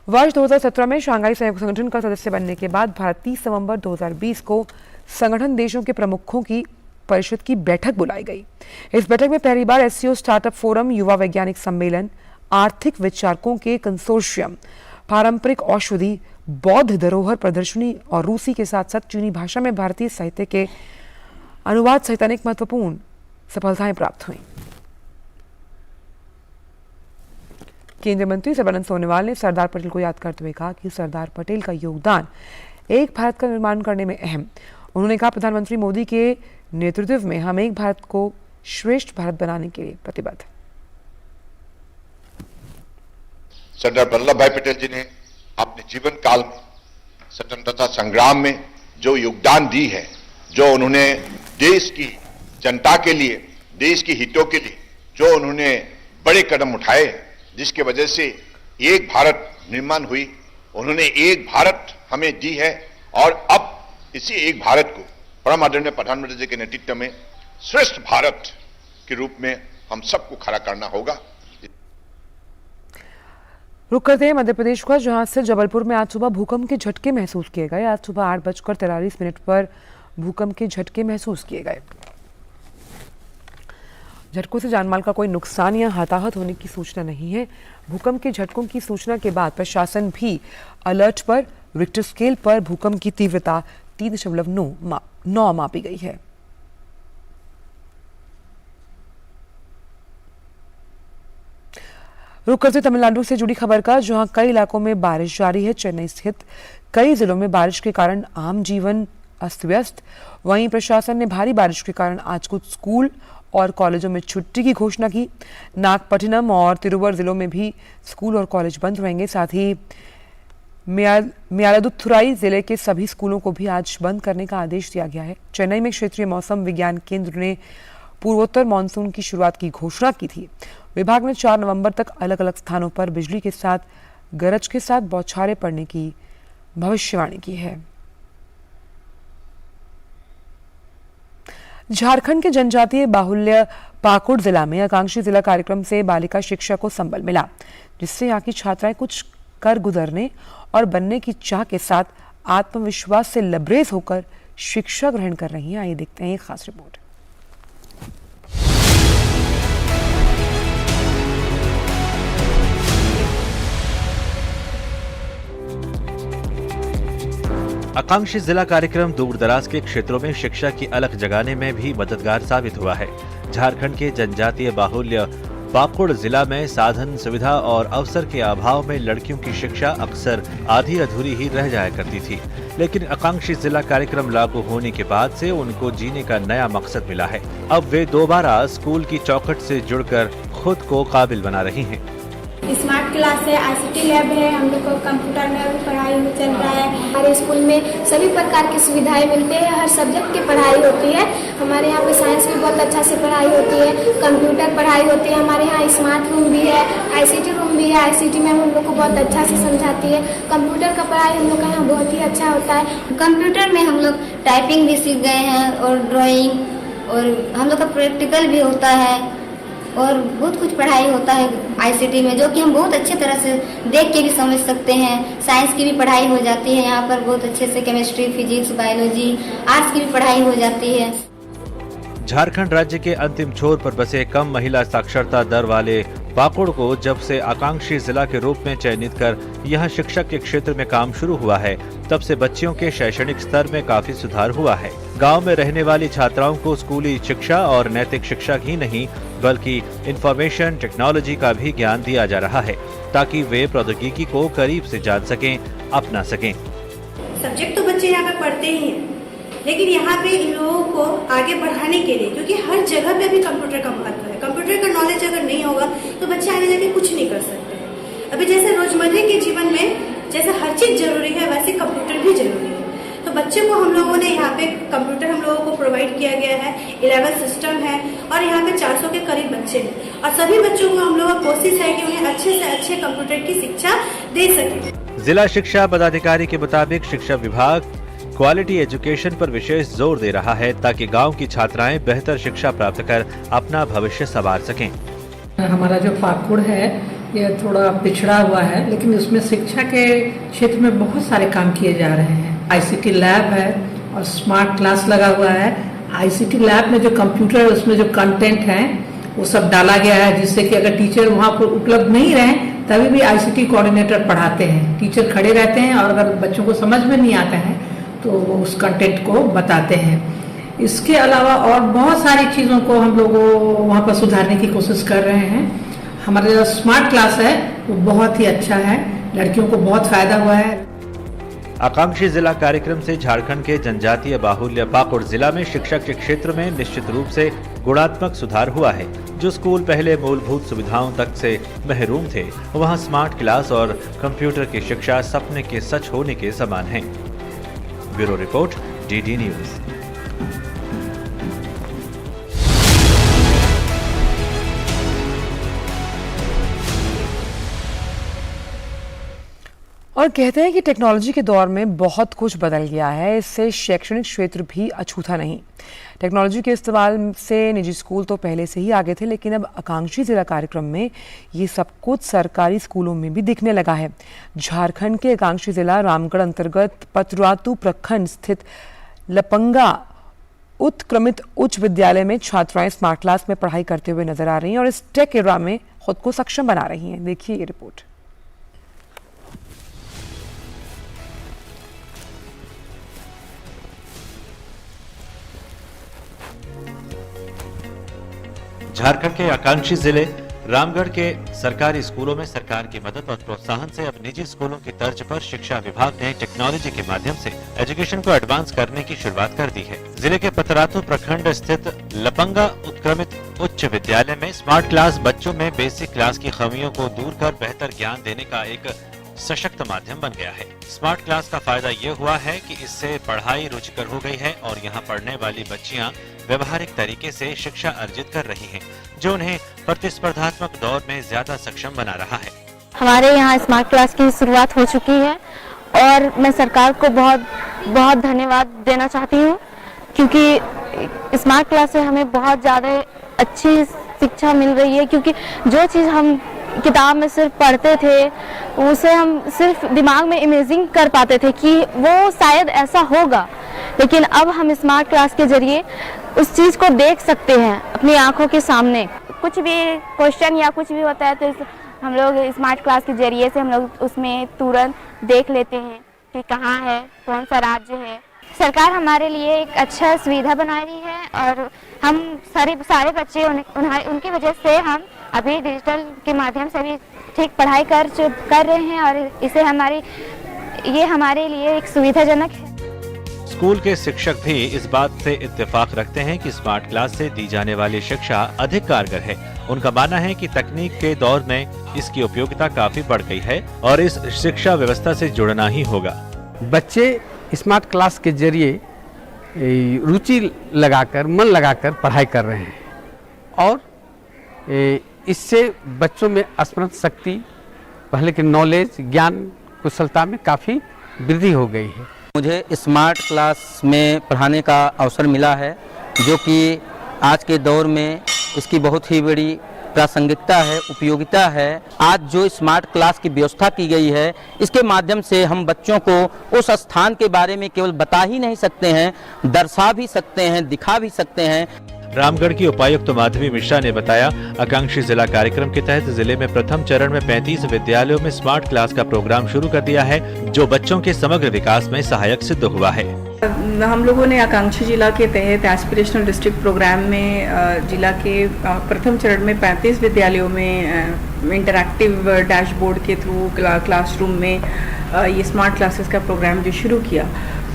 वर्ष 2017 में शंघाई सहयोग संगठन का सदस्य बनने के बाद भारत 30 नवंबर 2020 को संगठन देशों के प्रमुखों की परिषद की बैठक बुलाई गई। इस बैठक में पहली बार एससीओ स्टार्टअप फोरम, युवा वैज्ञानिक सम्मेलन, आर्थिक विचारकों के कंसोर्शियम, पारंपरिक औषधि, बौद्ध धरोहर प्रदर्शनी और रूसी के साथ साथ चीनी भाषा में भारतीय साहित्य के अनुवाद सहित अनेक महत्वपूर्ण सफलताएं प्राप्त हुई। केंद्रीय मंत्री सर्बानंद सोनोवाल ने सरदार पटेल को याद करते हुए कहा कि सरदार पटेल का योगदान एक भारत का निर्माण करने में अहम। उन्होंने कहा, प्रधानमंत्री मोदी के नेतृत्व में हम एक भारत को श्रेष्ठ भारत बनाने के लिए प्रतिबद्ध हैं। सरदार वल्लभ भाई पटेल जी ने अपने जीवन काल में स्वतंत्रता संग्राम में जो योगदान दी है, जो उन्होंने देश की जनता के लिए, देश के हितों के लिए जो उन्होंने बड़े कदम उठाए, जिसके वजह से एक भारत निर्माण हुई, उन्होंने एक भारत हमें दी है। और अब इसी एक भारत को परम आदरणीय प्रधानमंत्री जी के नेतृत्व में श्रेष्ठ भारत के रूप में हम सबको खड़ा करना होगा। रुक करते हैं मध्य प्रदेश का, जहां से जबलपुर में आज सुबह भूकंप के झटके महसूस किए गए। आज सुबह 8:43 पर भूकंप के झटके महसूस किए गए। झटकों से जानमाल का कोई नुकसान या हताहत होने की सूचना नहीं है। भूकंप के झटकों की सूचना के बाद प्रशासन भी अलर्ट पर। रिक्टर स्केल पर भूकंप की तीव्रता 3.9 मापी गई है। रुक करते तमिलनाडु से जुड़ी खबर का, जहां कई इलाकों में बारिश जारी है। चेन्नई स्थित कई जिलों में बारिश के कारण आम जीवन अस्त व्यस्त। वहीं प्रशासन ने भारी बारिश के कारण आज कुछ स्कूल और कॉलेजों में छुट्टी की घोषणा की। नागपट्टिनम और तिरुवर जिलों में भी स्कूल और कॉलेज बंद रहेंगे। साथ ही मयिलादुथुराई जिले के सभी स्कूलों को भी आज बंद करने का आदेश दिया गया है। चेन्नई में क्षेत्रीय मौसम विज्ञान केंद्र ने पूर्वोत्तर मानसून की शुरुआत की घोषणा की थी। विभाग ने 4 नवंबर तक अलग अलग स्थानों पर बिजली के साथ गरज के साथ बौछारें पड़ने की भविष्यवाणी की है। झारखंड के जनजातीय बाहुल्य पाकुड़ जिला में आकांक्षी जिला कार्यक्रम से बालिका शिक्षा को संबल मिला, जिससे यहाँ की छात्राएं कुछ कर गुजरने और बनने की चाह के साथ आत्मविश्वास से लबरेज होकर शिक्षा ग्रहण कर रही हैं। आइए देखते हैं एक खास रिपोर्ट। आकांक्षी जिला कार्यक्रम दूर दराज के क्षेत्रों में शिक्षा की अलख जगाने में भी मददगार साबित हुआ है। झारखंड के जनजातीय बाहुल्य पाकुड़ जिला में साधन सुविधा और अवसर के अभाव में लड़कियों की शिक्षा अक्सर आधी अधूरी ही रह जाया करती थी, लेकिन आकांक्षी जिला कार्यक्रम लागू होने के बाद से उनको जीने का नया मकसद मिला है। अब वे दोबारा स्कूल की चौखट से जुड़कर खुद को काबिल बना रही हैं। स्मार्ट क्लास है, ICT लैब है, हम लोग को कंप्यूटर में भी पढ़ाई चल रहा है। हमारे स्कूल में सभी प्रकार की सुविधाएं मिलती है, हर सब्जेक्ट की पढ़ाई होती है। हमारे यहाँ पे साइंस भी बहुत अच्छा से पढ़ाई होती है, कंप्यूटर पढ़ाई होती है। हमारे यहाँ स्मार्ट रूम भी है, ICT रूम भी है। ICT में हम लोग को बहुत अच्छा से समझाती है। कंप्यूटर का पढ़ाई हम लोग का यहाँ बहुत ही अच्छा होता है। कंप्यूटर में हम लोग टाइपिंग भी सीख गए हैं और ड्राइंग, और हम लोग का प्रैक्टिकल भी होता है और बहुत कुछ पढ़ाई होता है ICT में, जो कि हम बहुत अच्छे तरह से देख के भी समझ सकते हैं। साइंस की भी पढ़ाई हो जाती है यहाँ पर बहुत अच्छे से, केमिस्ट्री, फिजिक्स, बायोलॉजी, आर्ट्स की भी पढ़ाई हो जाती है। झारखंड राज्य के अंतिम छोर पर बसे कम महिला साक्षरता दर वाले पाकुड़ को जब से आकांक्षी जिला के रूप में चयनित कर यहां शिक्षा के क्षेत्र में काम शुरू हुआ है, तब से बच्चियों के शैक्षणिक स्तर में काफी सुधार हुआ है। गांव में रहने वाली छात्राओं को स्कूली शिक्षा और नैतिक शिक्षा ही नहीं बल्कि इंफॉर्मेशन टेक्नोलॉजी का भी ज्ञान दिया जा रहा है, ताकि वे प्रौद्योगिकी को करीब से जान सकें, अपना सकें। सब्जेक्ट तो बच्चे यहाँ पे पढ़ते ही हैं, लेकिन यहाँ पे इन लोगों को आगे बढ़ाने के लिए, क्योंकि हर जगह पे अभी कंप्यूटर का महत्व है। कंप्यूटर का नॉलेज अगर नहीं होगा तो बच्चे आगे जाके कुछ नहीं कर सकते हैं। अभी जैसे रोजमर्रे के जीवन में जैसे हर चीज जरूरी है, वैसे कंप्यूटर भी जरूरी है। तो बच्चे को हम लोगों ने यहाँ पे कंप्यूटर हम लोगों को प्रोवाइड किया गया है। 11 सिस्टम है और यहाँ पे 400 के करीब बच्चे हैं, और सभी बच्चों को हम लोगों की कोशिश है कि उन्हें अच्छे से अच्छे कंप्यूटर की शिक्षा दे सके। जिला शिक्षा पदाधिकारी के मुताबिक शिक्षा विभाग क्वालिटी एजुकेशन पर विशेष जोर दे रहा है, ताकि गांव की छात्राएं बेहतर शिक्षा प्राप्त कर अपना भविष्य संवार सकें। हमारा जो पाकुड़ है ये थोड़ा पिछड़ा हुआ है, लेकिन उसमें शिक्षा के क्षेत्र में बहुत सारे काम किए जा रहे हैं। ICT लैब है और स्मार्ट क्लास लगा हुआ है। ICT लैब में जो कंप्यूटर है उसमें जो कंटेंट है वो सब डाला गया है, जिससे कि अगर टीचर वहाँ पर उपलब्ध नहीं रहे तभी भी ICT कोऑर्डिनेटर पढ़ाते हैं। टीचर खड़े रहते हैं और अगर बच्चों को समझ में नहीं आता है तो वो उस कंटेंट को बताते हैं। इसके अलावा और बहुत सारी चीज़ों को हम लोग वहाँ पर सुधारने की कोशिश कर रहे हैं। हमारा जो स्मार्ट क्लास है वो बहुत ही अच्छा है, लड़कियों को बहुत फायदा हुआ है। आकांक्षी जिला कार्यक्रम से झारखंड के जनजातीय बाहुल्य पाकुड़ जिला में शिक्षा के क्षेत्र में निश्चित रूप से गुणात्मक सुधार हुआ है। जो स्कूल पहले मूलभूत सुविधाओं तक से महरूम थे, वहां स्मार्ट क्लास और कंप्यूटर की शिक्षा सपने के सच होने के समान है। Bureau report, DD news. और कहते हैं कि टेक्नोलॉजी के दौर में बहुत कुछ बदल गया है, इससे शैक्षणिक क्षेत्र भी अछूता नहीं। टेक्नोलॉजी के इस्तेमाल से निजी स्कूल तो पहले से ही आगे थे, लेकिन अब आकांक्षी जिला कार्यक्रम में ये सब कुछ सरकारी स्कूलों में भी दिखने लगा है। झारखंड के आकांक्षी जिला रामगढ़ अंतर्गत पतरातू प्रखंड स्थित लपंगा उत्क्रमित उच्च विद्यालय में छात्राएं स्मार्ट क्लास में पढ़ाई करते हुए नजर आ रही हैं और इस टेक एरा में खुद को सक्षम बना रही हैं। देखिए ये रिपोर्ट। झारखंड के आकांक्षी जिले रामगढ़ के सरकारी स्कूलों में सरकार की मदद और प्रोत्साहन से अब निजी स्कूलों की तर्ज पर शिक्षा विभाग ने टेक्नोलॉजी के माध्यम से एजुकेशन को एडवांस करने की शुरुआत कर दी है। जिले के पतरातू प्रखंड स्थित लपंगा उत्क्रमित उच्च विद्यालय में स्मार्ट क्लास बच्चों में बेसिक क्लास की खामियों को दूर कर बेहतर ज्ञान देने का एक सशक्त माध्यम बन गया है। स्मार्ट क्लास का फायदा ये हुआ है कि इससे पढ़ाई रुचिकर हो गई है और यहाँ पढ़ने वाली बच्चियाँ व्यवहारिक तरीके से शिक्षा अर्जित कर रही हैं, जो उन्हें प्रतिस्पर्धात्मक दौर में ज्यादा सक्षम बना रहा है। हमारे यहाँ स्मार्ट क्लास की शुरुआत हो चुकी है और मैं सरकार को बहुत बहुत धन्यवाद देना चाहती हूँ, क्योंकि स्मार्ट क्लास से हमें बहुत ज़्यादा अच्छी शिक्षा मिल रही है। क्योंकि जो चीज़ हम किताब में सिर्फ पढ़ते थे उसे हम सिर्फ दिमाग में इमेजिंग कर पाते थे कि वो शायद ऐसा होगा, लेकिन अब हम स्मार्ट क्लास के जरिए उस चीज़ को देख सकते हैं अपनी आंखों के सामने। कुछ भी क्वेश्चन या कुछ भी होता है तो हम लोग स्मार्ट क्लास के जरिए से हम लोग उसमें तुरंत देख लेते हैं कि कहाँ है, कौन सा राज्य है, सरकार हमारे लिए एक अच्छा सुविधा बना रही है और हम सारे बच्चे उनकी वजह से हम अभी डिजिटल के माध्यम से भी ठीक पढ़ाई कर रहे हैं और ये हमारे लिए एक सुविधाजनक है। स्कूल के शिक्षक भी इस बात से इत्तेफाक रखते हैं कि स्मार्ट क्लास से दी जाने वाली शिक्षा अधिक कारगर है। उनका मानना है कि तकनीक के दौर में इसकी उपयोगिता काफी बढ़ गई है और इस शिक्षा व्यवस्था से जुड़ना ही होगा। बच्चे स्मार्ट क्लास के जरिए रुचि लगाकर, मन लगाकर पढ़ाई कर रहे हैं और इससे बच्चों में स्मरण शक्ति, पहले के नॉलेज, ज्ञान, कुशलता में काफ़ी वृद्धि हो गई है। मुझे स्मार्ट क्लास में पढ़ाने का अवसर मिला है, जो कि आज के दौर में इसकी बहुत ही बड़ी प्रासंगिकता है, उपयोगिता है। आज जो स्मार्ट क्लास की व्यवस्था की गई है, इसके माध्यम से हम बच्चों को उस स्थान के बारे में केवल बता ही नहीं सकते हैं, दर्शा भी सकते हैं, दिखा भी सकते हैं। रामगढ़ की उपायुक्त माधवी मिश्रा ने बताया, आकांक्षी जिला कार्यक्रम के तहत जिले में प्रथम चरण में 35 विद्यालयों में स्मार्ट क्लास का प्रोग्राम शुरू कर दिया है, जो बच्चों के समग्र विकास में सहायक सिद्ध हुआ है। हम लोगों ने आकांक्षी जिला के तहत एस्पिरेशनल डिस्ट्रिक्ट प्रोग्राम में जिला के प्रथम चरण में 35 विद्यालयों में इंटरैक्टिव डैशबोर्ड के थ्रू क्लासरूम में ये स्मार्ट क्लासेस का प्रोग्राम जो शुरू किया।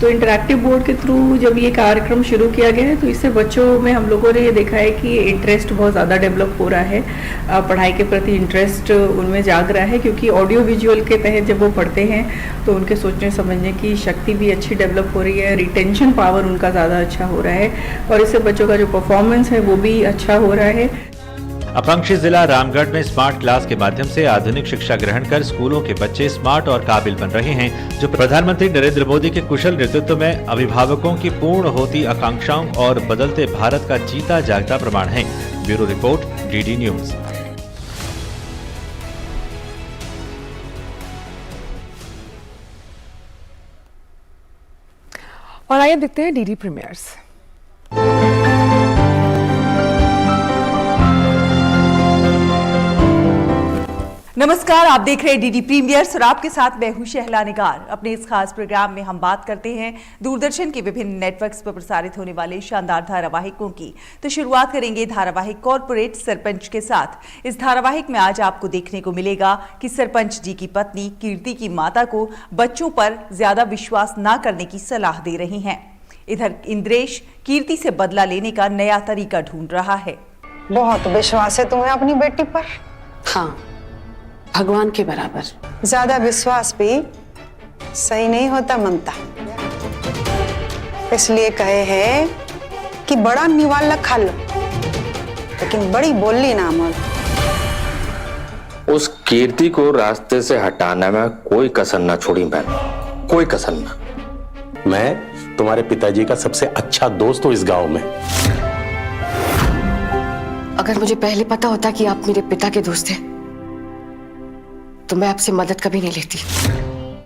तो इंटरैक्टिव बोर्ड के थ्रू जब ये कार्यक्रम शुरू किया गया है तो इससे बच्चों में हम लोगों ने ये देखा है कि इंटरेस्ट बहुत ज़्यादा डेवलप हो रहा है, पढ़ाई के प्रति इंटरेस्ट उनमें जाग रहा है, क्योंकि ऑडियो विजुअल के तहत जब वो पढ़ते हैं तो उनके सोचने समझने की शक्ति भी अच्छी डेवलप हो रही है, रिटेंशन पावर उनका ज़्यादा अच्छा हो रहा है और इससे बच्चों का जो परफॉर्मेंस है वो भी अच्छा हो रहा है। आकांक्षी जिला रामगढ़ में स्मार्ट क्लास के माध्यम से आधुनिक शिक्षा ग्रहण कर स्कूलों के बच्चे स्मार्ट और काबिल बन रहे हैं, जो प्रधानमंत्री नरेंद्र मोदी के कुशल नेतृत्व में अभिभावकों की पूर्ण होती आकांक्षाओं और बदलते भारत का जीता जागता प्रमाण है। Bureau report, DD news. और आइए देखते हैं डीडी प्रीमियर्स। नमस्कार, आप देख रहे हैं डीडी प्रीमियर्स और आपके साथ मैं हूं शहला निगार। अपने इस खास प्रोग्राम में हम बात करते हैं दूरदर्शन के विभिन्न नेटवर्क्स पर प्रसारित होने वाले शानदार धारावाहिकों की। तो शुरुआत करेंगे धारावाहिक कॉर्पोरेट सरपंच के साथ। इस धारावाहिक में आज आपको देखने को मिलेगा कि सरपंच जी की पत्नी कीर्ति की माता को बच्चों पर ज्यादा विश्वास न करने की सलाह दे रही हैं। इधर इंद्रेश कीर्ति से बदला लेने का नया तरीका ढूंढ रहा है। बहुत विश्वास है तुम्हें अपनी बेटी पर। हाँ, भगवान के बराबर। ज्यादा विश्वास भी सही नहीं होता ममता, इसलिए कहे हैं कि बड़ा निवाला खा लो लेकिन बड़ी बोली ना मोल। उस कीर्ति को रास्ते से हटाने में कोई कसर ना छोड़ी मैंने, कोई कसर ना। मैं तुम्हारे पिताजी का सबसे अच्छा दोस्त हूं इस गांव में। अगर मुझे पहले पता होता कि आप मेरे पिता के दोस्त हैं तो मैं आपसे मदद कभी नहीं लेती।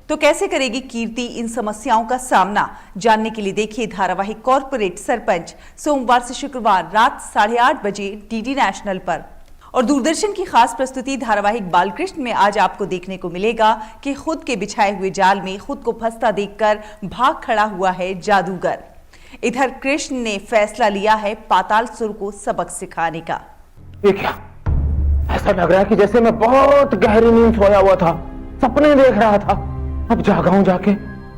तो कैसे करेगी कीर्ति इन समस्याओं का सामना, जानने के लिए देखिए धारावाहिक कॉर्पोरेट सरपंच सोमवार से शुक्रवार रात 8:30 बजे डीडी नेशनल पर। और दूरदर्शन की खास प्रस्तुति धारावाहिक बालकृष्ण में आज आपको देखने को मिलेगा कि खुद के बिछाए हुए जाल में खुद को फंसता देखकर भाग खड़ा हुआ है जादूगर। इधर कृष्ण ने फैसला लिया है पातालसुर को सबक सिखाने का। ये क्या? ऐसा लग रहा है कि जैसे मैं बहुत गहरी नींद सोया हुआ था, सपने देख रहा था, अब जागा हूं जाके।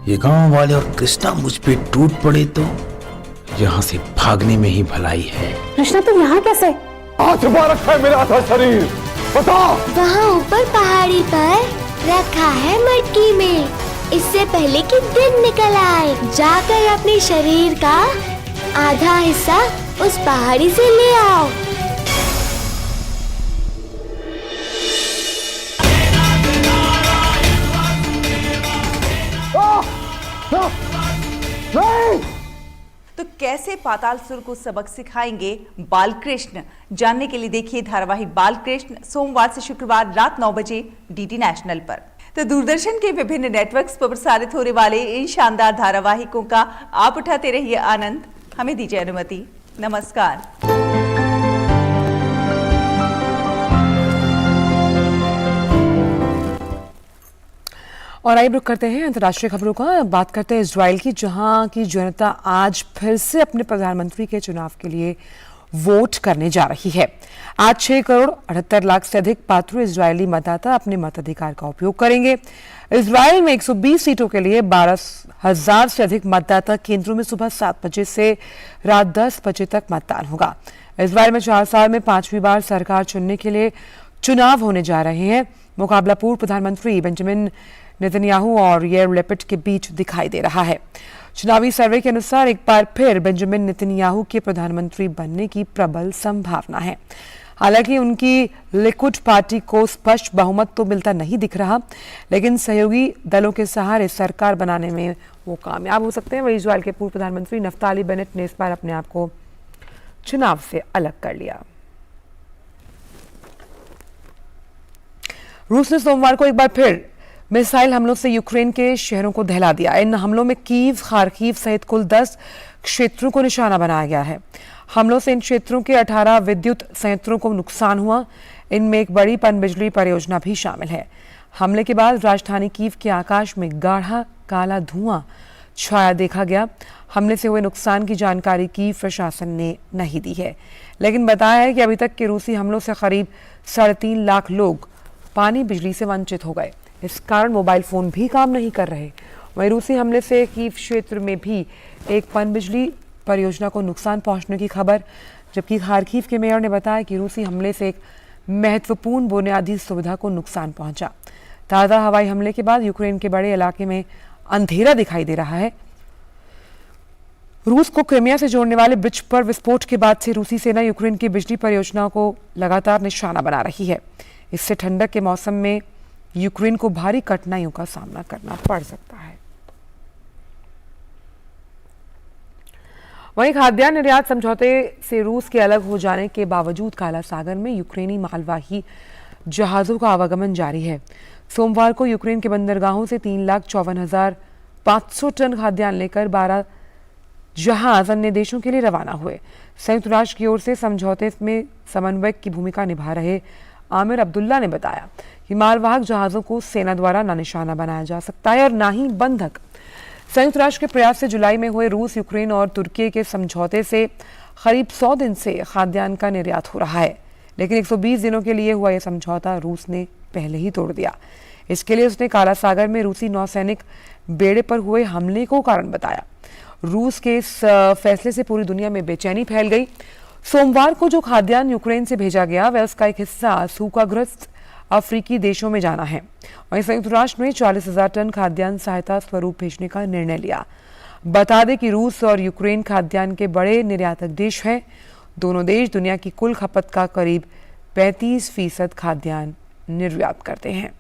ये गांव वाले और कृष्णा मुझ पे टूट पड़े तो यहाँ से भागने में ही भलाई है। कृष्णा तुम यहाँ कैसे? आज छुपा रखा है मेरा था शरीर, बता। वहाँ ऊपर पहाड़ी पर रखा है मटकी में, इससे पहले कि दिन निकल आए जाकर अपने शरीर का आधा हिस्सा उस पहाड़ी से ले आओ। तो कैसे पातालसुर को सबक सिखाएंगे बालकृष्ण, जानने के लिए देखिए धारावाहिक बालकृष्ण सोमवार से शुक्रवार रात 9 बजे डीडी नेशनल पर। तो दूरदर्शन के विभिन्न नेटवर्क्स पर प्रसारित होने वाले इन शानदार धारावाहिकों का आप उठाते रहिए आनंद। हमें दीजिए अनुमति। नमस्कार। और आइए रुक करते हैं अंतर्राष्ट्रीय खबरों का। बात करते हैं इजराइल की, जहां की जनता आज फिर से अपने प्रधानमंत्री के चुनाव के लिए वोट करने जा रही है। आज 6 करोड़ 78 लाख से अधिक पात्र इजरायली मतदाता अपने मताधिकार का उपयोग करेंगे। इजराइल में 120 सीटों के लिए 12,000 से अधिक मतदाता केंद्रों में सुबह 7 बजे से रात 10 बजे तक मतदान होगा। इजराइल में 4 साल में 5वीं बार सरकार चुनने के लिए चुनाव होने जा रहे हैं। मुकाबला पूर्व प्रधानमंत्री बेंजामिन नेतन्याहू और यार लैपिड के बीच दिखाई दे रहा है। चुनावी सर्वे के अनुसार एक बार फिर बेंजामिन नेतन्याहू के प्रधानमंत्री बनने की प्रबल संभावना है। हालांकि उनकी लिकुड पार्टी को स्पष्ट बहुमत तो मिलता नहीं दिख रहा, लेकिन सहयोगी दलों के सहारे सरकार बनाने में वो कामयाब हो सकते हैं। वहीं इजराइल के पूर्व प्रधानमंत्री नफ्ताली बेनेट ने इस बार अपने आप को चुनाव से अलग कर लिया। रूस ने सोमवार को एक बार फिर मिसाइल हमलों से यूक्रेन के शहरों को दहला दिया। इन हमलों में कीव, खार्किव सहित कुल 10 क्षेत्रों को निशाना बनाया गया है। हमलों से इन क्षेत्रों के 18 विद्युत संयंत्रों को नुकसान हुआ। इनमें एक बड़ी पनबिजली परियोजना भी शामिल है। हमले के बाद राजधानी कीव के आकाश में गाढ़ा काला धुआं छाया देखा गया। हमले से हुए नुकसान की जानकारी कीव प्रशासन ने नहीं दी है, लेकिन बताया है कि अभी तक के रूसी हमलों से करीब 3.5 लाख लोग पानी बिजली से वंचित हो गए। इस कारण मोबाइल फोन भी काम नहीं कर रहे। वहीं रूसी हमले से कीव क्षेत्र में भी एक पनबिजली परियोजना को नुकसान पहुंचने की खबर, जबकि खार्किव के मेयर ने बताया कि रूसी हमले से एक महत्वपूर्ण बुनियादी सुविधा को नुकसान पहुंचा। ताज़ा हवाई हमले के बाद यूक्रेन के बड़े इलाके में अंधेरा दिखाई दे रहा है। रूस को क्रीमिया से जोड़ने वाले ब्रिज पर विस्फोट के बाद से रूसी सेना यूक्रेन की बिजली परियोजना को लगातार निशाना बना रही है। इससे ठंडक के मौसम में यूक्रेन को भारी कठिनाइयों का सामना करना पड़ सकता है। वहीं खाद्यान्न निर्यात समझौते से रूस के अलग हो जाने के बावजूद काला सागर में यूक्रेनी मालवाही जहाजों का आवागमन जारी है। सोमवार को यूक्रेन के बंदरगाहों से 3,54,500 टन खाद्यान्न लेकर 12 जहाज अन्य देशों के लिए रवाना हुए। संयुक्त राष्ट्र की ओर से समझौते में समन्वयक की भूमिका निभा रहे आमिर अब्दुल्ला ने बताया कि मालवाहक जहाजों को सेना द्वारा ना निशाना बनाया जा सकता है और ना ही बंधक। संयुक्त राष्ट्र के प्रयास से जुलाई में हुए रूस, यूक्रेन और तुर्की के समझौते से करीब 100 दिन से खाद्यान्न का निर्यात हो रहा है, लेकिन 120 दिनों के लिए हुआ यह समझौता रूस ने पहले ही तोड़ दिया। इसके लिए उसने काला सागर में रूसी नौसैनिक बेड़े पर हुए हमले को कारण बताया। रूस के इस फैसले से पूरी दुनिया में बेचैनी फैल गई। सोमवार को जो खाद्यान्न यूक्रेन से भेजा गया वह उसका एक हिस्सा सूखाग्रस्त अफ्रीकी देशों में जाना है। वहीं संयुक्त राष्ट्र ने 40,000 टन खाद्यान्न सहायता स्वरूप भेजने का निर्णय लिया। बता दें कि रूस और यूक्रेन खाद्यान्न के बड़े निर्यातक देश हैं। दोनों देश दुनिया की कुल खपत का करीब 35% खाद्यान्न निर्यात करते हैं।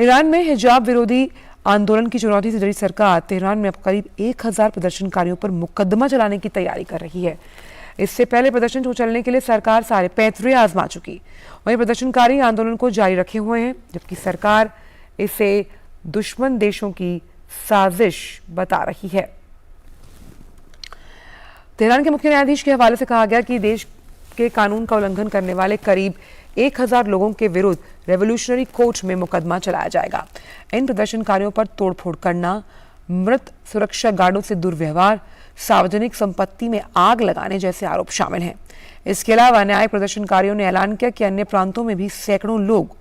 ईरान में हिजाब विरोधी आंदोलन की चुनौती से जुड़ी सरकार तेहरान में अब करीब 1,000 प्रदर्शनकारियों पर मुकदमा चलाने की तैयारी कर रही है। इससे पहले प्रदर्शन को चलने के लिए सरकार सारे पैंतरे आजमा चुकी। वहीं प्रदर्शनकारी आंदोलन को जारी रखे हुए हैं, जबकि सरकार इसे दुश्मन देशों की साजिश बता रही है। तेहरान के मुख्य न्यायाधीश के हवाले से कहा गया कि देश के कानून का उल्लंघन करने वाले करीब 1,000 लोगों के विरुद्ध रेवोल्यूशनरी कोर्ट में मुकदमा चलाया जाएगा। इन प्रदर्शनकारियों पर तोड़फोड़ करना, मृत सुरक्षा गार्डों से दुर्व्यवहार, सार्वजनिक संपत्ति में आग लगाने जैसे आरोप शामिल हैं। इसके अलावा न्यायिक प्रदर्शनकारियों ने ऐलान किया कि अन्य प्रांतों में भी सैकड़ों लोग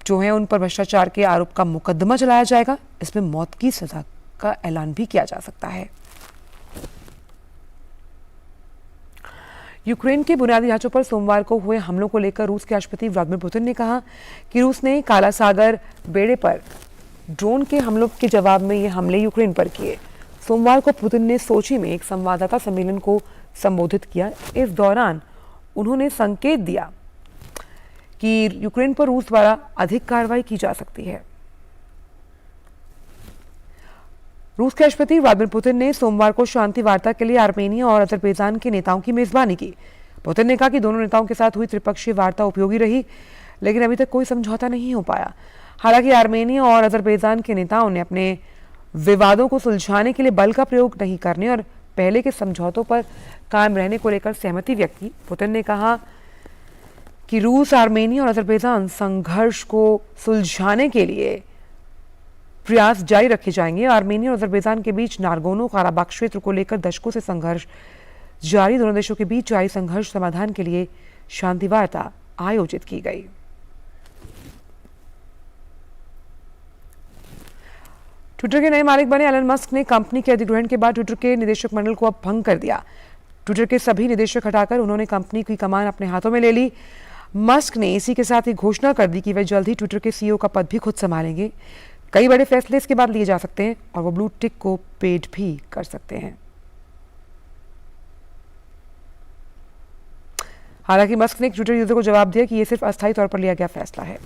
जो हैं उन पर भ्रष्टाचार के आरोप का मुकदमा चलाया जाएगा। इसमें मौत की सजा का ऐलान भी किया जा सकता है। यूक्रेन के बुनियादी ढांचों पर सोमवार को हुए हमलों को लेकर रूस के राष्ट्रपति व्लादिमीर पुतिन ने कहा कि रूस ने काला सागर बेड़े पर ड्रोन के हमलों के जवाब में ये हमले यूक्रेन पर किए। सोमवार को पुतिन ने सोची में एक संवाददाता सम्मेलन को संबोधित किया। इस दौरान उन्होंने संकेत दिया कि यूक्रेन पर रूस द्वारा अधिक कार्रवाई की जा सकती है। रूस के राष्ट्रपति व्लादिमीर पुतिन ने सोमवार को शांति वार्ता के लिए आर्मेनिया और अजरबैजान के नेताओं की मेजबानी की। पुतिन ने कहा कि दोनों नेताओं के साथ हुई त्रिपक्षीय वार्ता उपयोगी रही, लेकिन अभी तक कोई समझौता नहीं हो पाया। हालांकि आर्मेनिया और अजरबैजान के नेताओं ने अपने विवादों को सुलझाने के लिए बल का प्रयोग नहीं करने और पहले के समझौतों पर कायम रहने को लेकर सहमति व्यक्त की। पुतिन ने कहा कि रूस, आर्मेनिया और अजरबैजान संघर्ष को सुलझाने के लिए प्रयास जारी रखे जाएंगे। आर्मेनिया और अजरबैजान के बीच नारगोनो काराबाख क्षेत्र को लेकर दशकों से संघर्ष जारी। दोनों देशों के बीच जारी संघर्ष समाधान के लिए शांति वार्ता आयोजित की गई। ट्विटर के नए मालिक बने एलन मस्क ने कंपनी के अधिग्रहण के बाद ट्विटर के निदेशक मंडल को अब भंग कर दिया। ट्विटर के सभी निदेशक हटाकर उन्होंने कंपनी की कमान अपने हाथों में ले ली। मस्क ने इसी के साथ ही घोषणा कर दी कि वे जल्द ही ट्विटर के सीईओ का पद भी खुद संभालेंगे। कई बड़े फैसले इसके बाद लिए जा सकते हैं और वो ब्लू टिक को पेड भी कर सकते हैं। हालांकि मस्क ने एक ट्विटर यूजर को जवाब दिया कि यह सिर्फ अस्थायी तौर पर लिया गया फैसला है।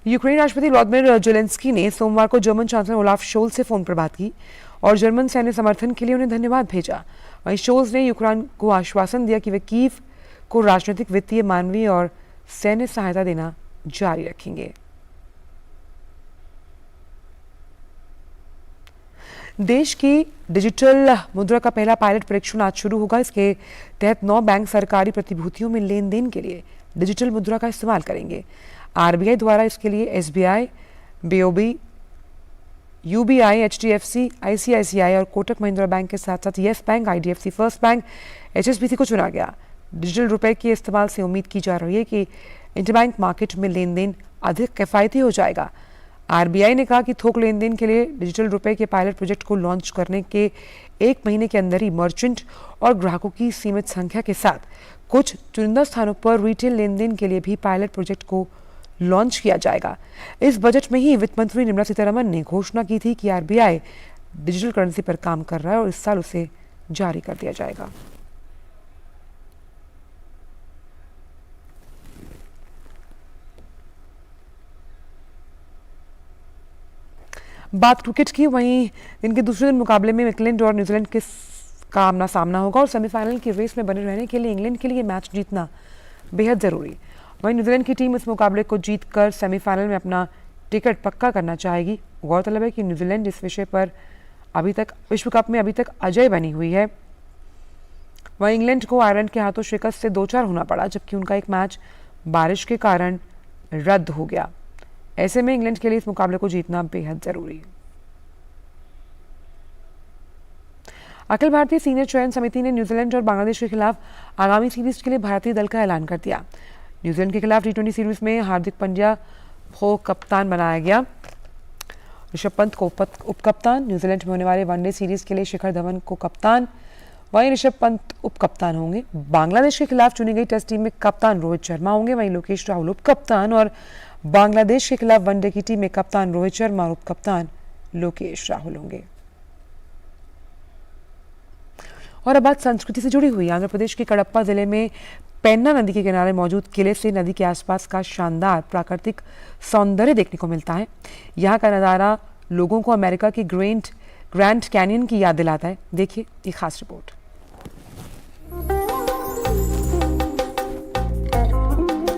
यूक्रेन राष्ट्रपति व्लादिमीर जेलेंस्की ने सोमवार को जर्मन चांसलर ओलाफ शोल्ज से फोन पर बात की और जर्मन सैन्य समर्थन के लिए उन्हें धन्यवाद भेजा। वहीं शोल्ज ने यूक्रेन को आश्वासन दिया कि वे कीव को राजनीतिक, वित्तीय, मानवीय और सैन्य सहायता देना जारी रखेंगे। देश की डिजिटल मुद्रा का पहला पायलट परीक्षण आज शुरू होगा। इसके तहत 9 बैंक सरकारी प्रतिभूतियों में लेन देन के लिए डिजिटल मुद्रा का इस्तेमाल करेंगे। आरबीआई द्वारा इसके लिए SBI, BOB, UBI, HDFC, ICICI और कोटक महिंद्रा बैंक के साथ साथ yes bank, IDFC first bank, HSBC को चुना गया। डिजिटल रुपए के इस्तेमाल से उम्मीद की जा रही है कि इंटरबैंक मार्केट में लेन देन अधिक किफायती हो जाएगा। आरबीआई ने कहा कि थोक लेन देन के लिए डिजिटल रुपए के पायलट प्रोजेक्ट को लॉन्च करने के 1 महीने के अंदर ही मर्चेंट और ग्राहकों की सीमित संख्या के साथ कुछ चुनिंदा स्थानों पर रिटेल लेन देन के लिए भी पायलट प्रोजेक्ट को लॉन्च किया जाएगा। इस बजट में ही वित्त मंत्री निर्मला सीतारमण ने घोषणा की थी कि आरबीआई डिजिटल करेंसी पर काम कर रहा है और इस साल उसे जारी कर दिया जाएगा। बात क्रिकेट की, वहीं दिन के दूसरे दिन मुकाबले में इंग्लैंड और न्यूजीलैंड का आमना सामना होगा और सेमीफाइनल की रेस में बने रहने के लिए इंग्लैंड के लिए मैच जीतना बेहद जरूरी। वहीं न्यूजीलैंड की टीम इस मुकाबले को जीतकर सेमीफाइनल में अपना टिकट पक्का करना चाहेगी। गौरतलब है कि न्यूजीलैंड इस विषय पर अभी तक विश्व कप में अभी तक अजय बनी हुई है। वहीं इंग्लैंड को आयरलैंड के हाथों शिकस्त से 2-4 होना पड़ा, जबकि उनका एक मैच बारिश के कारण रद्द हो गया। ऐसे में इंग्लैंड के लिए इस मुकाबले को जीतना बेहद जरूरी है। अखिल भारतीय सीनियर चयन समिति ने न्यूजीलैंड और बांग्लादेश के खिलाफ आगामी सीरीज के लिए भारतीय दल का ऐलान कर दिया। न्यूजीलैंड के खिलाफ टी20 सीरीज में हार्दिक पांड्या को कप्तान बनाया गया, ऋषभ पंत को उप कप्तान। न्यूजीलैंड में होने वाले वनडे सीरीज के लिए शिखर धवन को कप्तान, वहीं ऋषभ पंत उप कप्तान होंगे। बांग्लादेश के खिलाफ चुनी गई टेस्ट टीम में कप्तान रोहित शर्मा होंगे, वहीं लोकेश राहुल उप कप्तान और बांग्लादेश के खिलाफ वनडे की टीम में कप्तान रोहित शर्मा और उप कप्तान लोकेश राहुल होंगे। और अब बात संस्कृति से जुड़ी हुई। आंध्र प्रदेश के कडप्पा जिले में पेन्ना नदी के किनारे मौजूद किले से नदी के आसपास का शानदार प्राकृतिक सौंदर्य देखने को मिलता है। यहाँ का नज़ारा लोगों को अमेरिका के ग्रैंड कैनियन की याद दिलाता है। देखिए एक खास रिपोर्ट।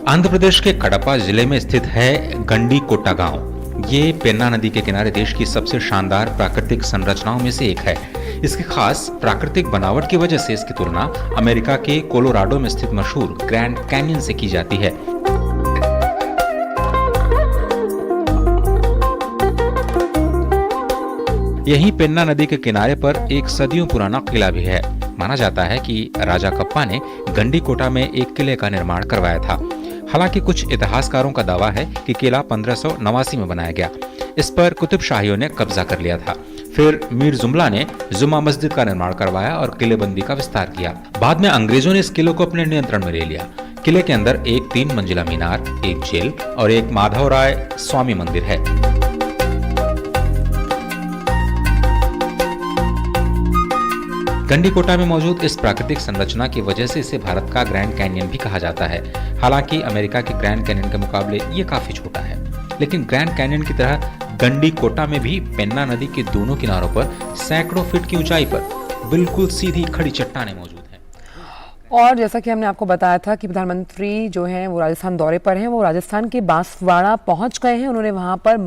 आंध्र प्रदेश के कडप्पा जिले में स्थित है गंडीकोटा गांव। ये पेन्ना नदी के किनारे देश की सबसे शानदार प्राकृतिक संरचनाओं में से एक है। इसकी खास प्राकृतिक बनावट की वजह से इसकी तुलना अमेरिका के कोलोराडो में स्थित मशहूर ग्रैंड कैनियन से की जाती है। यहीं पेन्ना नदी के किनारे पर एक सदियों पुराना किला भी है। माना जाता है कि राजा कप्पा ने गंडीकोटा में एक किले का निर्माण करवाया था। हालांकि कुछ इतिहासकारों का दावा है कि किला 1589 में बनाया गया। इस पर कुतुब शाहियों ने कब्जा कर लिया था। फिर मीर जुमला ने जुमा मस्जिद का निर्माण करवाया और किलेबंदी का विस्तार किया। बाद में अंग्रेजों ने इस किले को अपने नियंत्रण में ले लिया। किले के अंदर एक 3 मंजिला मीनार, एक जेल और एक माधवराय स्वामी मंदिर है। गंडीकोटा में मौजूद इस प्राकृतिक संरचना की वजह से इसे भारत का ग्रैंड कैनियन भी कहा जाता है। हालांकि अमेरिका के ग्रैंड कैनियन के मुकाबले ये काफी छोटा है, लेकिन ग्रैंड कैनियन की तरह गंडीकोटा में भी पेन्ना नदी के दोनों किनारों पर सैकड़ों फीट की ऊंचाई पर बिल्कुल सीधी खड़ी चट्टानें मौजूद हैं। और जैसा कि हमने आपको बताया था कि प्रधानमंत्री जो हैं वो राजस्थान दौरे पर हैं, वो राजस्थान के बांसवाड़ा पहुंच गए हैं। उन्होंने वहां पर